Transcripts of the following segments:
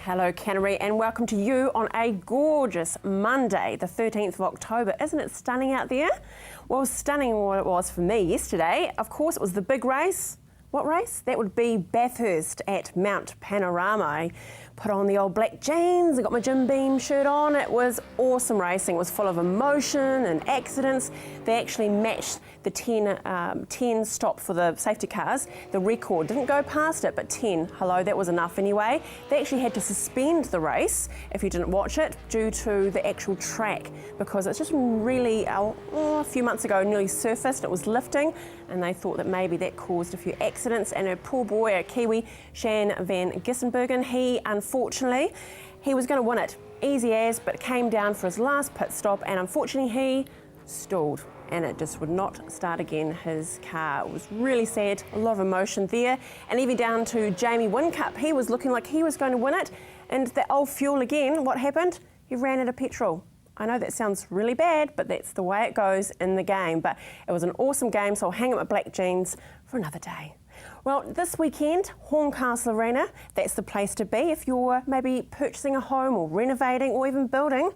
Hello Canterbury and welcome to you on a gorgeous Monday, the 13th of October. Isn't it stunning out there? Well, stunning what it was for me yesterday. Of course, it was the big race. What race? That would be Bathurst at Mount Panorama. I put on the old black jeans, I got my Jim Beam shirt on. It was awesome racing. It was full of emotion and accidents. They actually matched the 10 stop for the safety cars. The record didn't go past it, but 10, hello, that was enough anyway. They actually had to suspend the race, if you didn't watch it, due to the actual track, because it's just really, a few months ago, nearly surfaced, it was lifting, and they thought that maybe that caused a few accidents, and a poor boy, a Kiwi, Shan van Gissenbergen, he unfortunately, he was going to win it, easy as, but came down for his last pit stop, and unfortunately he stalled, and it just would not start again, his car. It was really sad, a lot of emotion there, and even down to Jamie Whincup, he was looking like he was going to win it, and the old fuel again, what happened? He ran out of petrol. I know that sounds really bad, but that's the way it goes in the game. But it was an awesome game, so I'll hang up my black jeans for another day. Well, this weekend, Horncastle Arena, that's the place to be if you're maybe purchasing a home or renovating or even building.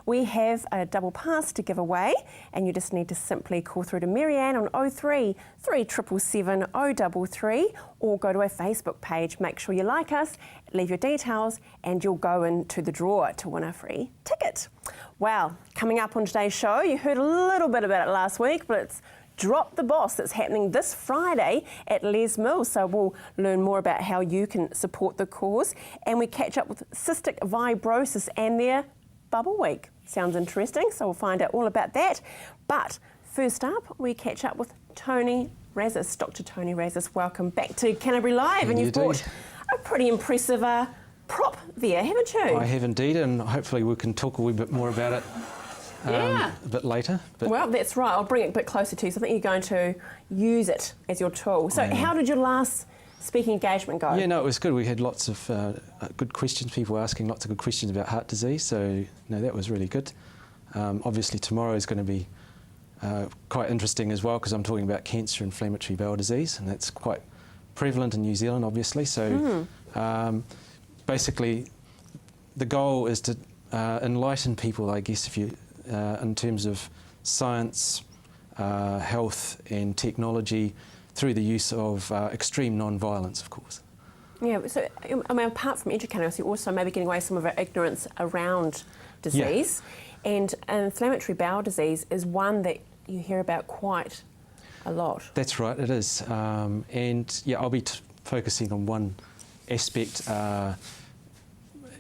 We have a double pass to give away, and you just need to simply call through to Marianne on 03 3777 033 or go to our Facebook page. Make sure you like us, leave your details, and you'll go into the draw to win a free ticket. Well, coming up on today's show, you heard a little bit about it last week, but it's Drop the Boss that's happening this Friday at Les Mills. So we'll learn more about how you can support the cause. And we catch up with cystic fibrosis and their bubble week. Sounds interesting, so we'll find out all about that. But first up, we catch up with Tony Razis. Dr. Tony Razis, welcome back to Canterbury Live. And you've brought a pretty impressive prop there, haven't you? I have indeed, and hopefully we can talk a wee bit more about it a bit later. But well, that's right. I'll bring it a bit closer to you. So I think you're going to use it as your tool. So how did your last speaking engagement go? Yeah, no, it was good. We had lots of good questions, people asking lots of good questions about heart disease. So, no, that was really good. Obviously, tomorrow is going to be quite interesting as well because I'm talking about cancer, inflammatory bowel disease, and that's quite prevalent in New Zealand, obviously. So, basically, the goal is to enlighten people, I guess, if you in terms of science, health and technology through the use of extreme non-violence, of course. Yeah, so I mean, apart from educating us, you're also maybe getting away some of our ignorance around disease. Yeah. And inflammatory bowel disease is one that you hear about quite a lot. That's right, it is. And yeah, I'll be focusing on one aspect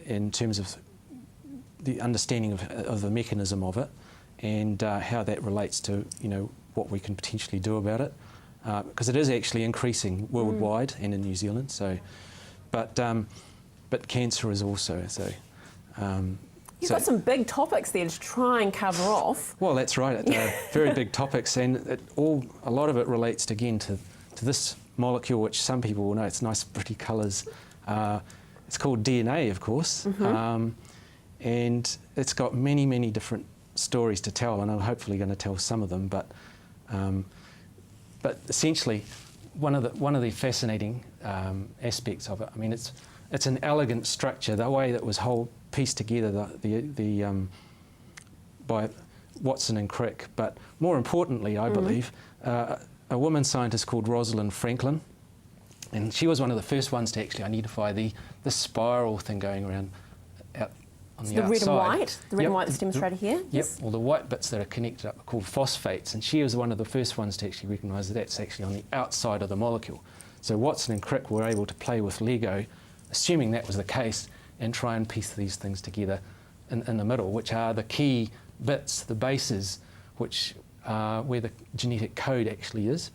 in terms of the understanding of the mechanism of it and how that relates to, you know, what we can potentially do about it, because it is actually increasing worldwide and in New Zealand. So, but cancer is also so. You've got some big topics there to try and cover off. Well, that's right. Very big topics, and a lot of it relates again to this molecule, which some people will know. It's nice, pretty colours. It's called DNA, of course. And it's got many, many different stories to tell, and I'm hopefully going to tell some of them. But essentially, one of the fascinating aspects of it, I mean, it's an elegant structure. The way that was pieced together by Watson and Crick, but more importantly, I believe, a woman scientist called Rosalind Franklin, and she was one of the first ones to actually identify the spiral thing going around out on the outside. Red and white? The red and white that's demonstrated here? Yep, Yes. all the white bits that are connected up are called phosphates, and she was one of the first ones to actually recognise that that's actually on the outside of the molecule. So Watson and Crick were able to play with Lego, assuming that was the case, and try and piece these things together in the middle, which are the key bits, the bases, which where the genetic code actually is.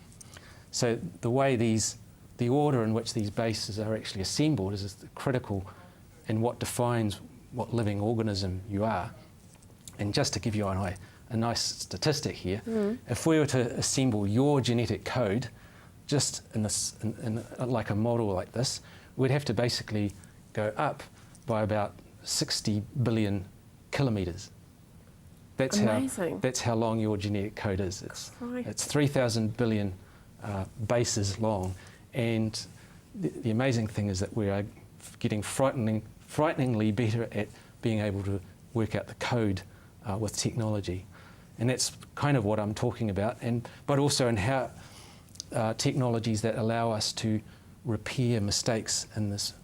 So the order in which these bases are actually assembled is critical in what defines what living organism you are. And just to give you a nice statistic here, if we were to assemble your genetic code just in like a model like this, we'd have to basically go up by about 60 billion kilometres. That's amazing. That's how long your genetic code is. It's 3,000 billion bases long, and the amazing thing is that we are getting frighteningly better at being able to work out the code with technology. And that's kind of what I'm talking about, but also in how technologies that allow us to repair mistakes in this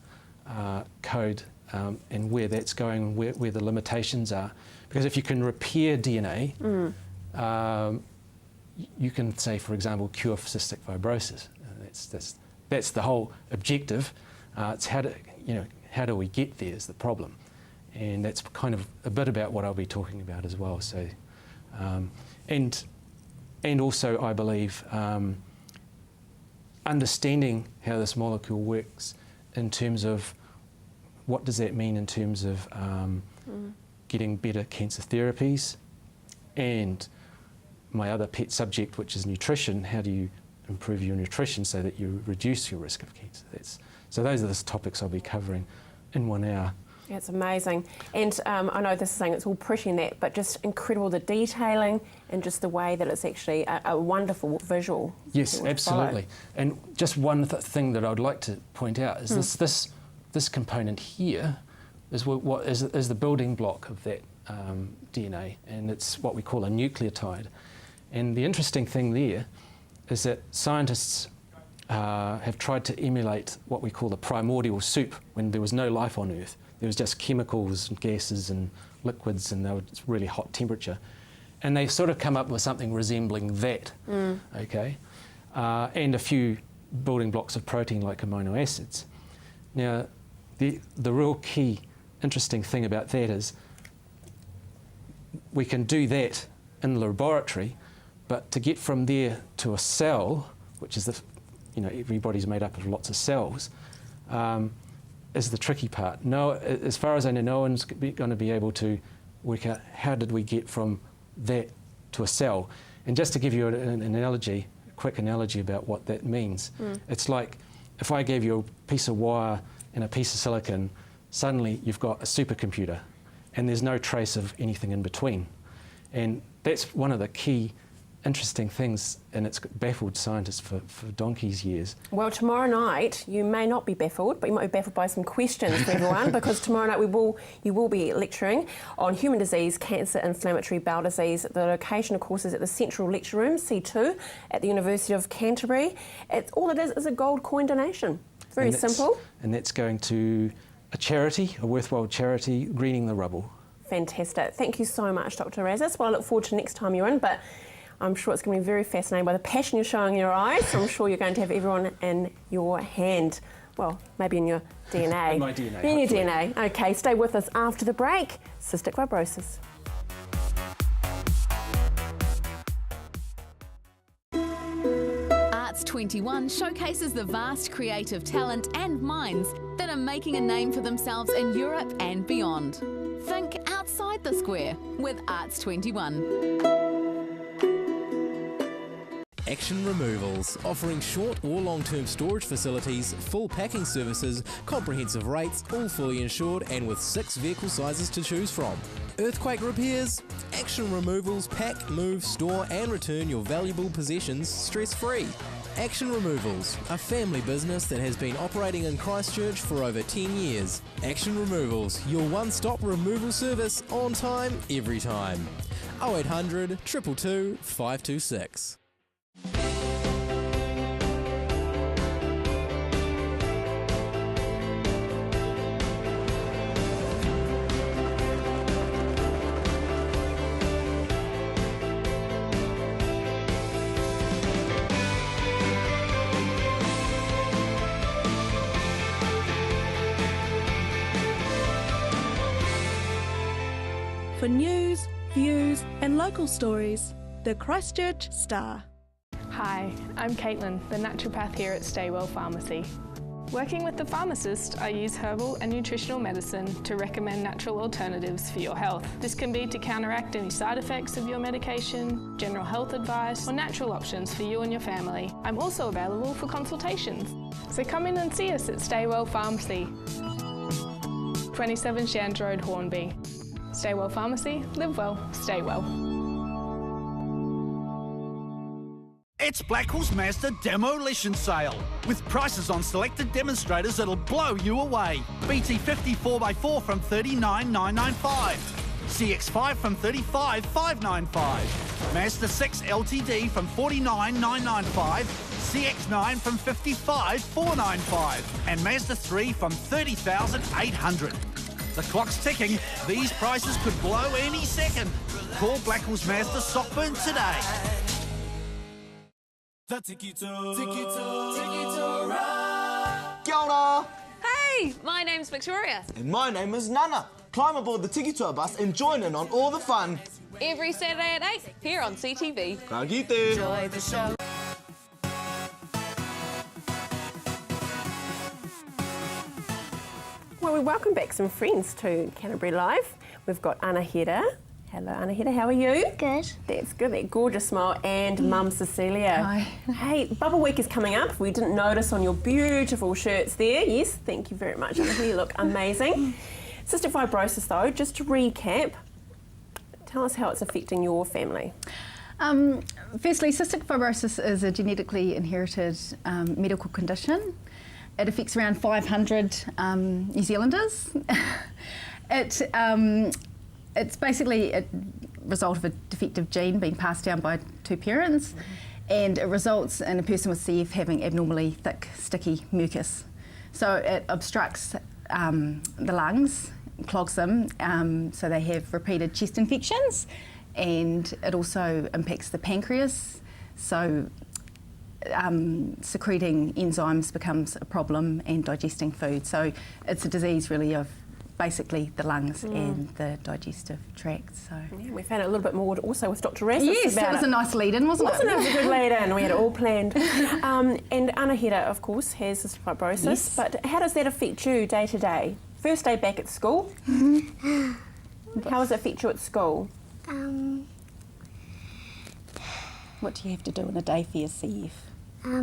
code and where that's going, where the limitations are. Because if you can repair DNA, you can say, for example, cure cystic fibrosis. That's the whole objective. It's how do we get there is the problem, and that's kind of a bit about what I'll be talking about as well. So, and also I believe understanding how this molecule works in terms of what does that mean in terms of getting better cancer therapies, and my other pet subject, which is nutrition. How do you improve your nutrition so that you reduce your risk of cancer? So those are the topics I'll be covering in 1 hour. It's amazing. And I know this is saying it's all pretty and that, but just incredible, the detailing and just the way that it's actually a wonderful visual. Yes, absolutely. And just one thing that I'd like to point out is this component here is what is the building block of that DNA, and it's what we call a nucleotide. And the interesting thing there is that scientists have tried to emulate what we call the primordial soup, when there was no life on Earth. There was just chemicals and gases and liquids, and they were really hot temperature. And they sort of come up with something resembling that, okay? And a few building blocks of protein like amino acids. Now, the real key interesting thing about that is we can do that in the laboratory, but to get from there to a cell, which is everybody's made up of lots of cells, is the tricky part. No, as far as I know, no one's going to be able to work out how did we get from that to a cell. And just to give you an analogy, a quick analogy about what that means, it's like if I gave you a piece of wire and a piece of silicon, suddenly you've got a supercomputer, and there's no trace of anything in between. And that's one of the key interesting things, and it's baffled scientists for donkey's years. Well, tomorrow night you may not be baffled, but you might be baffled by some questions for everyone, because tomorrow night you will be lecturing on human disease, cancer, inflammatory bowel disease. The location, of course, is at the Central Lecture Room, C2, at the University of Canterbury. All it is a gold coin donation. Very simple. And that's going to a charity, a worthwhile charity, Greening the Rubble. Fantastic. Thank you so much, Dr. Razis. Well, I look forward to next time you're in, but I'm sure it's going to be very fascinating by the passion you're showing in your eyes. So I'm sure you're going to have everyone in your hand. Well, maybe in your DNA. In my DNA. In your DNA. Okay, stay with us after the break. Cystic fibrosis. Arts 21 showcases the vast creative talent and minds that are making a name for themselves in Europe and beyond. Think outside the square with Arts 21. Action Removals, offering short or long-term storage facilities, full packing services, comprehensive rates, all fully insured and with 6 vehicle sizes to choose from. Earthquake repairs? Action Removals pack, move, store and return your valuable possessions stress-free. Action Removals, a family business that has been operating in Christchurch for over 10 years. Action Removals, your one-stop removal service, on time, every time. 0800 222 526. For news, views and local stories, the Christchurch Star. Hi, I'm Caitlin, the naturopath here at Staywell Pharmacy. Working with the pharmacist, I use herbal and nutritional medicine to recommend natural alternatives for your health. This can be to counteract any side effects of your medication, general health advice, or natural options for you and your family. I'm also available for consultations. So come in and see us at Staywell Pharmacy, 27 Shand Road, Hornby. Staywell Pharmacy, live well, stay well. It's Blackwell's Mazda Demolition Sale, with prices on selected demonstrators that'll blow you away. BT50 4x4 from $39,995. CX5 from $35,595. Mazda 6 LTD from $49,995. CX9 from $55,495. And Mazda 3 from $30,800. The clock's ticking. These prices could blow any second. Call Blackwell's Mazda Sockburn today. Kia ora! Hey, my name's Victoria. And my name is Nana. Climb aboard the Tiki Tour bus and join in on all the fun. Every Saturday at 8 here on CTV. Ka kite. Enjoy the show. Well, we welcome back some friends to Canterbury Live. We've got Anahira. Hello, Anahira, how are you? Good. That's good, that gorgeous smile. And Mum Cecilia. Hi. Hey, Bubble Week is coming up. We didn't notice on your beautiful shirts there. Yes, thank you very much, Anahira. You look amazing. Cystic fibrosis, though, just to recap, tell us how it's affecting your family. Firstly, cystic fibrosis is a genetically inherited medical condition. It affects around 500 New Zealanders. It's basically a result of a defective gene being passed down by two parents, and it results in a person with CF having abnormally thick, sticky mucus. So it obstructs the lungs, clogs them, so they have repeated chest infections, and it also impacts the pancreas. So secreting enzymes becomes a problem, and digesting food. So it's a disease really of basically the lungs and the digestive tract. So yeah, we found out a little bit more also with Dr. Rassis yes, about that was a nice lead-in, wasn't it? It was a good lead-in. We had it all planned. And Anahira, of course, has cystic fibrosis. Yes. But how does that affect you day to day? First day back at school. How does it affect you at school? What do you have to do in a day for your CF? I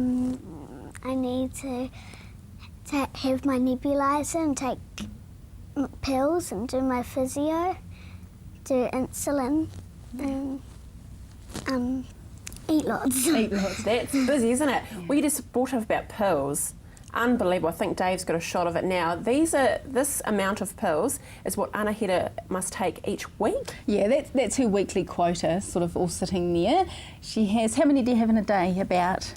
need to have my nebulizer and take pills and do my physio, do insulin, and eat lots. Eat lots. That's busy, isn't it? Yeah. Well, you just brought up about pills. Unbelievable. I think Dave's got a shot of it now. This amount of pills is what Anahira must take each week? Yeah, that's her weekly quota, sort of all sitting there. She has, how many do you have in a day? About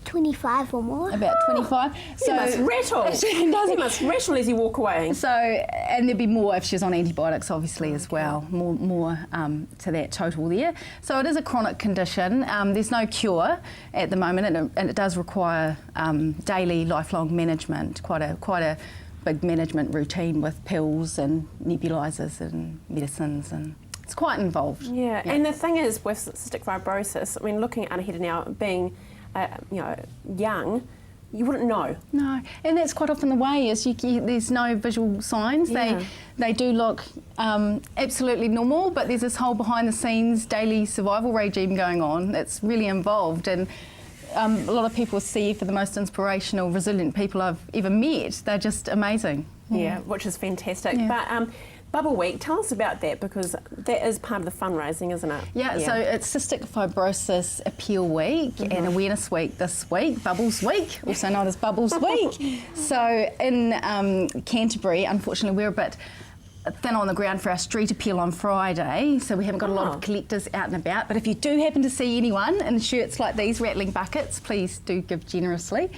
25 or more. About 25. So must rattle. She must rattle as you walk away. So, and there'd be more if she's on antibiotics, obviously, as well. More to that total there. So it is a chronic condition. There's no cure at the moment, and it does require daily, lifelong management. Quite a big management routine with pills and nebulizers and medicines, and it's quite involved. Yeah. And the thing is with cystic fibrosis, I mean, looking at Anahira now, being young, you wouldn't know. No, and that's quite often the way. Is there's no visual signs. Yeah. They do look absolutely normal, but there's this whole behind-the-scenes daily survival regime going on that's really involved. And a lot of people see for the most inspirational, resilient people I've ever met. They're just amazing. Yeah, which is fantastic. Yeah. But Bubble Week, tell us about that, because that is part of the fundraising, isn't it? Yeah, so it's Cystic Fibrosis Appeal Week and Awareness Week this week, Bubbles Week, also known as Bubbles Week. So in Canterbury, unfortunately, we're a bit thin on the ground for our street appeal on Friday, so we haven't got a lot of collectors out and about. But if you do happen to see anyone in shirts like these, rattling buckets, please do give generously.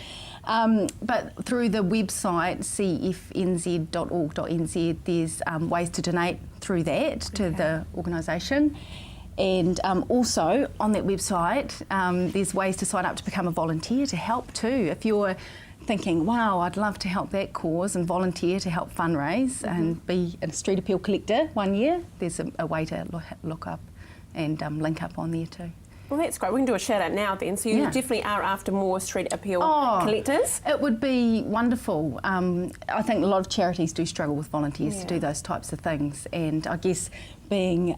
But through the website cfnz.org.nz, there's ways to donate through that to the organisation. And also on that website, there's ways to sign up to become a volunteer to help too. If you're thinking, wow, I'd love to help that cause and volunteer to help fundraise and be a street appeal collector 1 year, there's a way to look up and link up on there too. Well, that's great. We can do a shout out now then. So you definitely are after more street appeal collectors. It would be wonderful. I think a lot of charities do struggle with volunteers to do those types of things. And I guess being,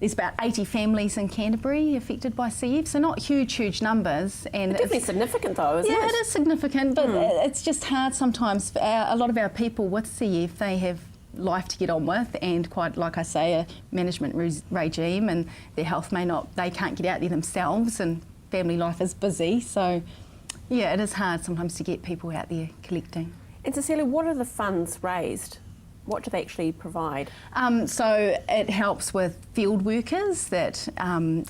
there's about 80 families in Canterbury affected by CF, so not huge numbers. And it's definitely significant though, isn't it? Yeah, it is significant, but it's just hard sometimes. A lot of our people with CF, they have life to get on with, and quite, like I say, a management regime, and their health they can't get out there themselves, and family life is busy, so yeah, it is hard sometimes to get people out there collecting. And Cecilia, what are the funds raised? What do they actually provide? So it helps with field workers that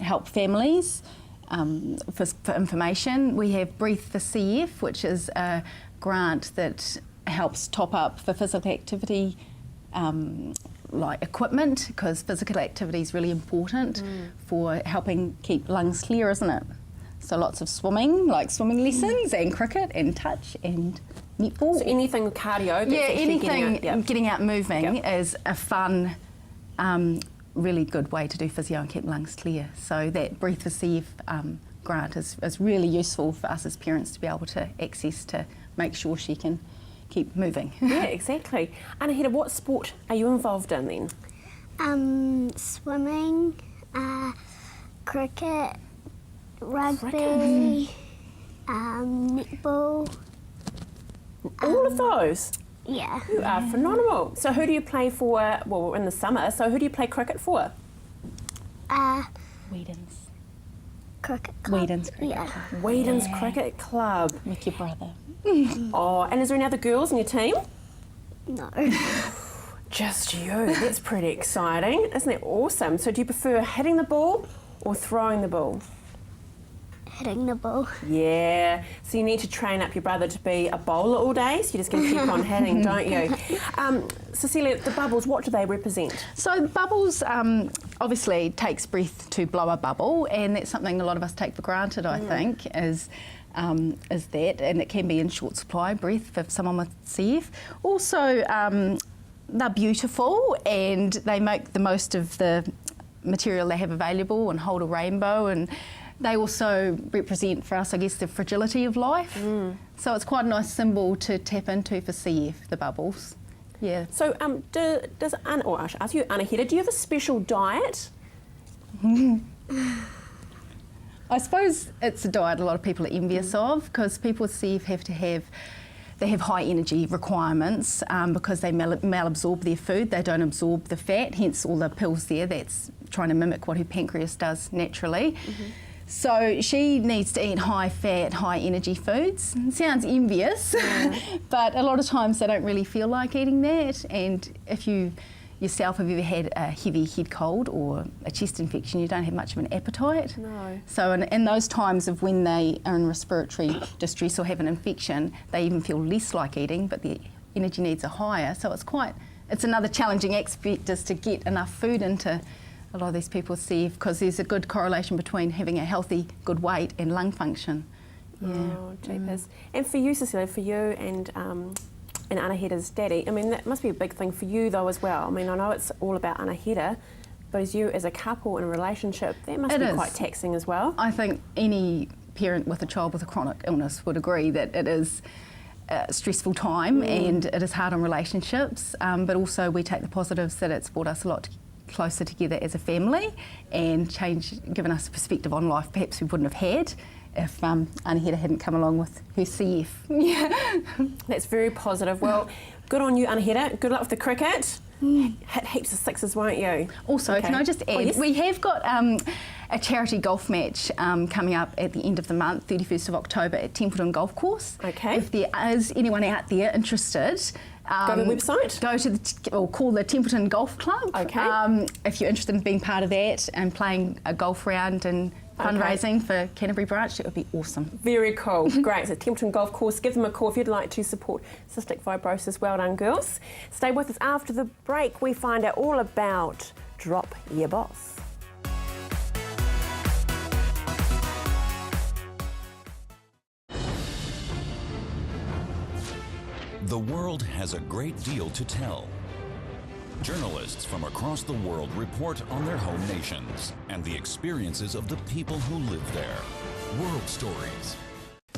help families for information. We have Breathe for CF, which is a grant that helps top up for physical activity like equipment, because physical activity is really important for helping keep lungs clear, isn't it? So lots of swimming, like swimming lessons, and cricket and touch and netball. So anything with cardio? Yeah, anything getting out moving is a fun, really good way to do physio and keep lungs clear. So that Breathe for CF grant is really useful for us as parents to be able to access to make sure she can keep moving. Yeah, exactly. Anahita, what sport are you involved in then? Swimming, cricket, rugby, netball. All of those? Yeah. You are phenomenal. So who do you play for, well, in the summer, so who do you play cricket for? Whedon's. Cricket club. Whedon's Cricket Yeah. Club. Whedon's Cricket Club. With your brother. Oh, and is there any other girls in your team? No. Just you. That's pretty exciting. Isn't that awesome? So do you prefer hitting the ball or throwing the ball? Hitting the ball. Yeah. So you need to train up your brother to be a bowler all day, so you're just going to keep on hitting, don't you? Cecilia, the bubbles, what do they represent? So bubbles obviously takes breath to blow a bubble, and that's something a lot of us take for granted, I think, is that, and it can be in short supply, breath for someone with CF. Also, they're beautiful and they make the most of the material they have available and hold a rainbow, and they also represent for us, I guess, the fragility of life. So it's quite a nice symbol to tap into for CF, the bubbles. Yeah. So does Anna, or I should ask you, Anahita, do you have a special diet? I suppose it's a diet a lot of people are envious of, because people with CF have high energy requirements because they malabsorb their food, they don't absorb the fat, hence all the pills there, that's trying to mimic what her pancreas does naturally. So she needs to eat high fat, high energy foods. It sounds envious, but a lot of times they don't really feel like eating that. And if you yourself have ever had a heavy head cold or a chest infection, you don't have much of an appetite. No. So in those times of when they are in respiratory distress or have an infection, they even feel less like eating, but their energy needs are higher. So it's another challenging aspect, is to get enough food into a lot of these people see, because there's a good correlation between having a healthy, good weight and lung function. Yeah. Oh, jeepers. And for you, Cecilia, for you and Anahita's daddy, I mean, that must be a big thing for you though as well. I mean, I know it's all about Anahita, but as you as a couple in a relationship, that must be quite taxing as well. I think any parent with a child with a chronic illness would agree that it is a stressful time and it is hard on relationships, but also we take the positives that it's brought us a lot closer together as a family and given us a perspective on life perhaps we wouldn't have had if Anahita hadn't come along with her CF. Yeah. That's very positive. Well, good on you, Anahita. Good luck with the cricket. Hit heaps of sixes, won't you? Also, can I just add, we have got a charity golf match coming up at the end of the month, 31st of October at Templeton Golf Course. Okay. If there is anyone out there interested, go to the website. Go to or call the Templeton Golf Club. Okay. If you're interested in being part of that and playing a golf round and fundraising for Canterbury branch, it would be awesome. Very cool. Great. So Templeton Golf Course, give them a call if you'd like to support cystic fibrosis. Well done, girls. Stay with us after the break. We find out all about Drop Your Boss. The world has a great deal to tell. Journalists from across the world report on their home nations and the experiences of the people who live there. World Stories.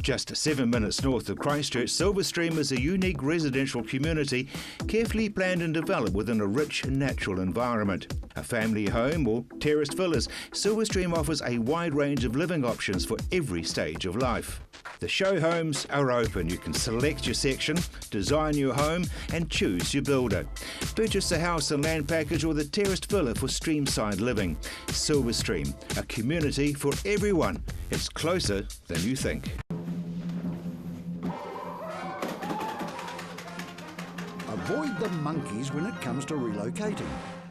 Just 7 minutes north of Christchurch, Silverstream is a unique residential community carefully planned and developed within a rich and natural environment. A family home or terraced villas, Silverstream offers a wide range of living options for every stage of life. The show homes are open. You can select your section, design your home and choose your builder. Purchase the house and land package or the terraced villa for streamside living. Silverstream, a community for everyone. It's closer than you think. Avoid the monkeys when it comes to relocating.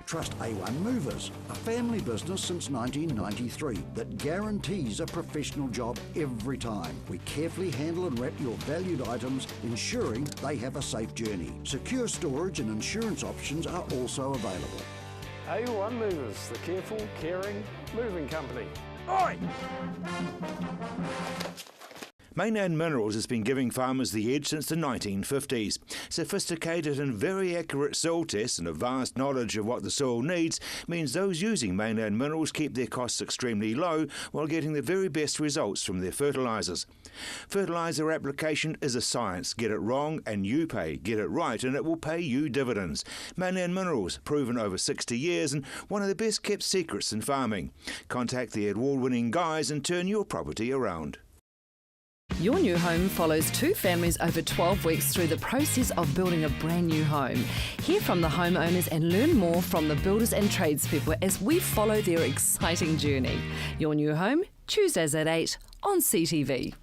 Trust A1 Movers, a family business since 1993 that guarantees a professional job every time. We carefully handle and wrap your valued items, ensuring they have a safe journey. Secure storage and insurance options are also available. A1 Movers, the careful, caring moving company. Oi! Mainland Minerals has been giving farmers the edge since the 1950s. Sophisticated and very accurate soil tests and a vast knowledge of what the soil needs means those using Mainland Minerals keep their costs extremely low while getting the very best results from their fertilisers. Fertiliser application is a science. Get it wrong and you pay. Get it right and it will pay you dividends. Mainland Minerals, proven over 60 years and one of the best kept secrets in farming. Contact the award-winning guys and turn your property around. Your new home follows two families over 12 weeks through the process of building a brand new home. Hear from the homeowners and learn more from the builders and tradespeople as we follow their exciting journey. Your new home, Tuesdays at 8 on CTV.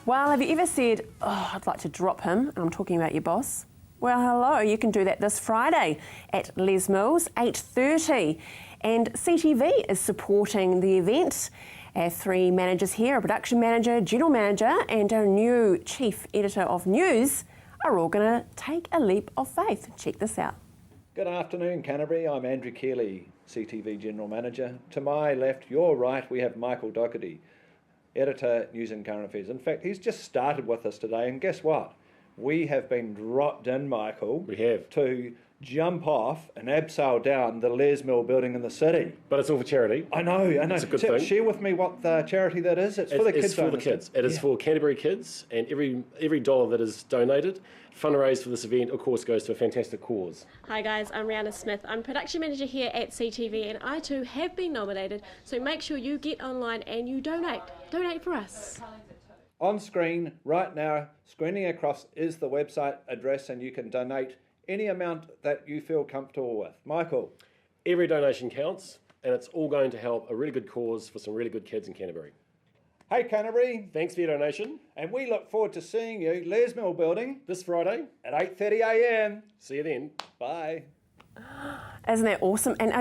Well, have you ever said, oh, I'd like to drop him, and I'm talking about your boss? Well, hello, you can do that this Friday at Les Mills, 8:30. And CTV is supporting the event. Our three managers here, a production manager, general manager, and our new chief editor of news are all going to take a leap of faith. Check this out. Good afternoon, Canterbury. I'm Andrew Keeley, CTV General Manager. To my left, your right, we have Michael Doherty, Editor, News and Current Affairs. In fact, he's just started with us today, and guess what? We have been dropped in, Michael. We have. To jump off and abseil down the Les Mill building in the city. But it's all for charity. I know. It's a good thing. Share with me what the charity that is. It's for the kids. It's for the kids. It is for Canterbury kids, and every dollar that is donated, fundraised for this event, of course, goes to a fantastic cause. Hi guys, I'm Rihanna Smith. I'm production manager here at CTV, and I too have been nominated, so make sure you get online and you donate. Donate for us. On screen right now, screening across is the website address, and you can donate any amount that you feel comfortable with. Michael? Every donation counts, and it's all going to help a really good cause for some really good kids in Canterbury. Hey Canterbury. Thanks for your donation. And we look forward to seeing you, Les Mill Building, this Friday at 8:30 a.m. See you then. Bye. Isn't that awesome? And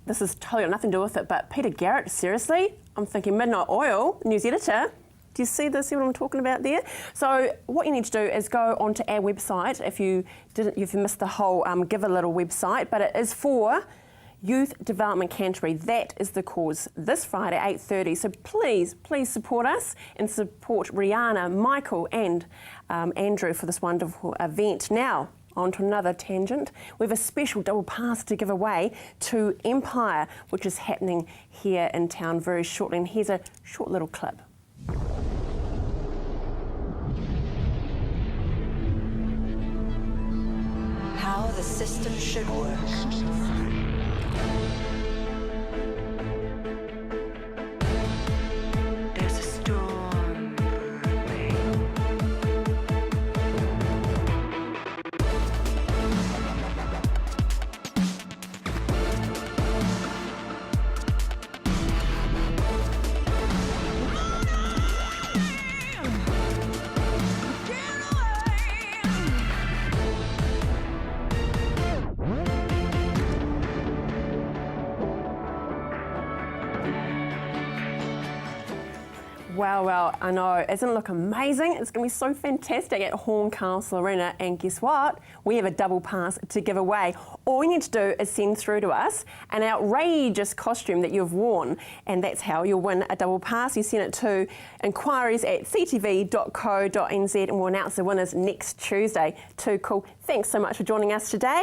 this is totally got nothing to do with it, but Peter Garrett, seriously? I'm thinking Midnight Oil, news editor. Do you see this? See what I'm talking about there? So what you need to do is go onto our website if you missed the whole Give a Little website, but it is for Youth Development Canterbury. That is the cause this Friday, 8:30. So please support us and support Rihanna, Michael and Andrew for this wonderful event. Now, on to another tangent. We have a special double pass to give away to Empire, which is happening here in town very shortly. And here's a short little clip. How the system should work. There's a storm brewing. Well, I know. Doesn't it look amazing? It's going to be so fantastic at Horncastle Arena. And guess what? We have a double pass to give away. All you need to do is send through to us an outrageous costume that you've worn, and that's how you'll win a double pass. You send it to inquiries@ctv.co.nz, and we'll announce the winners next Tuesday. Too cool. Thanks so much for joining us today.